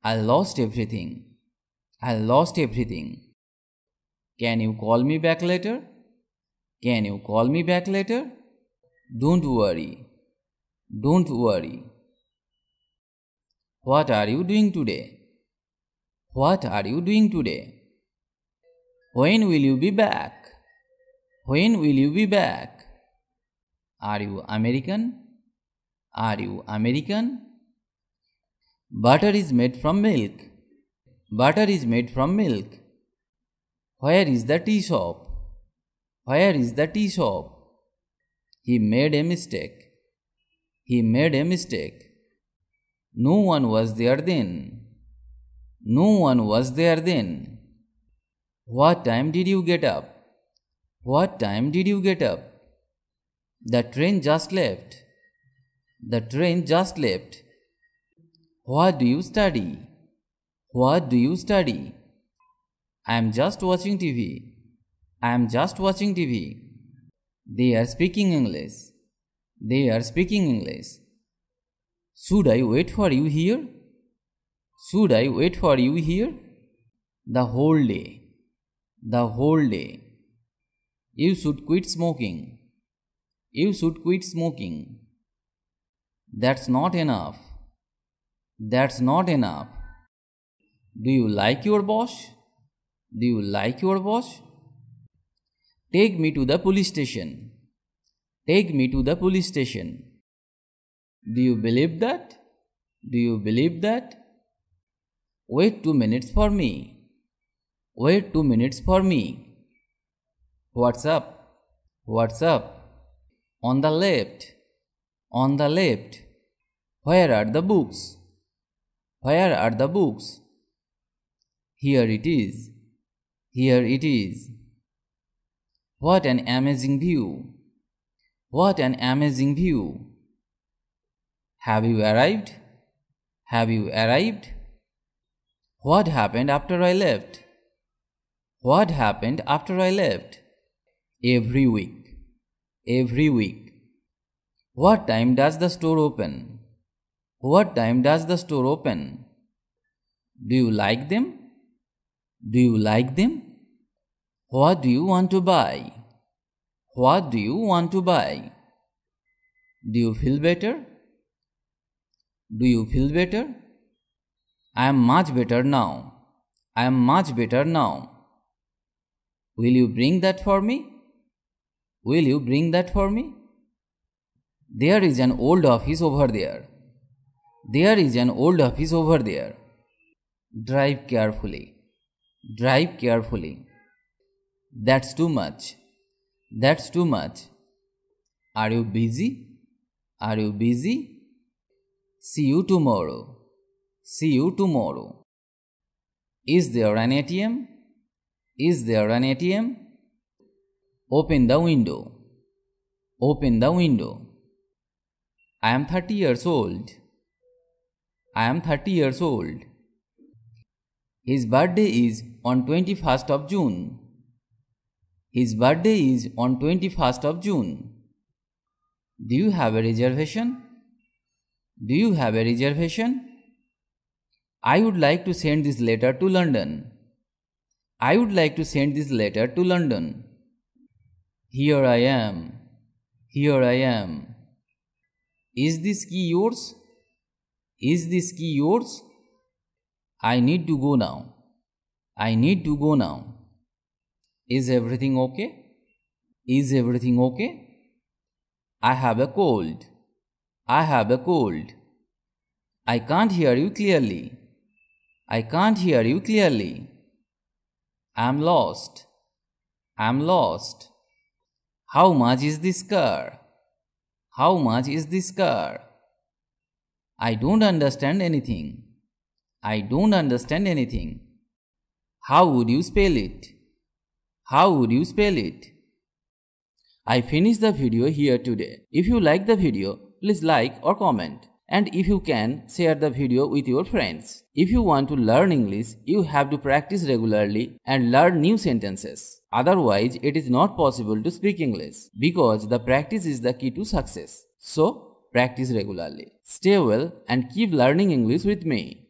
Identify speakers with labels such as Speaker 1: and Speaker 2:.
Speaker 1: I lost everything. I lost everything. Can you call me back later? Can you call me back later? Don't worry. Don't worry. What are you doing today? What are you doing today? When will you be back? When will you be back? Are you American? Are you American? Butter is made from milk. Butter is made from milk. Where is the tea shop? Where is the tea shop? He made a mistake. He made a mistake. No one was there then. No one was there then. What time did you get up? What time did you get up? The train just left. The train just left. What do you study? What do you study? I am just watching TV. I am just watching TV. They are speaking English. They are speaking English. Should I wait for you here? Should I wait for you here? The whole day. The whole day. You should quit smoking. You should quit smoking. That's not enough. That's not enough. Do you like your boss? Do you like your boss? Take me to the police station. Take me to the police station. Do you believe that? Do you believe that? Wait 2 minutes for me. Wait 2 minutes for me. What's up? What's up? On the left. On the left. Where are the books? Where are the books? Here it is. Here it is. What an amazing view. What an amazing view. Have you arrived? Have you arrived? What happened after I left? What happened after I left? Every week. Every week. What time does the store open? What time does the store open? Do you like them? Do you like them? What do you want to buy? What do you want to buy? Do you feel better? Do you feel better? I am much better now. I am much better now. Will you bring that for me? Will you bring that for me? There is an old office over there. There is an old office over there. Drive carefully. Drive carefully. That's too much. That's too much. Are you busy? Are you busy? See you tomorrow. See you tomorrow. Is there an ATM? Is there an ATM? Open the window. Open the window. I am 30 years old. I am 30 years old. His birthday is on 21st of June. His birthday is on 21st of June. Do you have a reservation? Do you have a reservation? I would like to send this letter to London. I would like to send this letter to London. Here I am. Here I am. Is this key yours? Is this key yours? I need to go now. I need to go now. Is everything okay? Is everything okay? I have a cold. I have a cold. I can't hear you clearly. I can't hear you clearly. I'm lost. I'm lost. How much is this car? How much is this car? I don't understand anything. I don't understand anything. How would you spell it? How would you spell it? I finished the video here today. If you like the video, please like or comment. And if you can, share the video with your friends. If you want to learn English, you have to practice regularly and learn new sentences. Otherwise, it is not possible to speak English because the practice is the key to success. So, practice regularly. Stay well and keep learning English with me.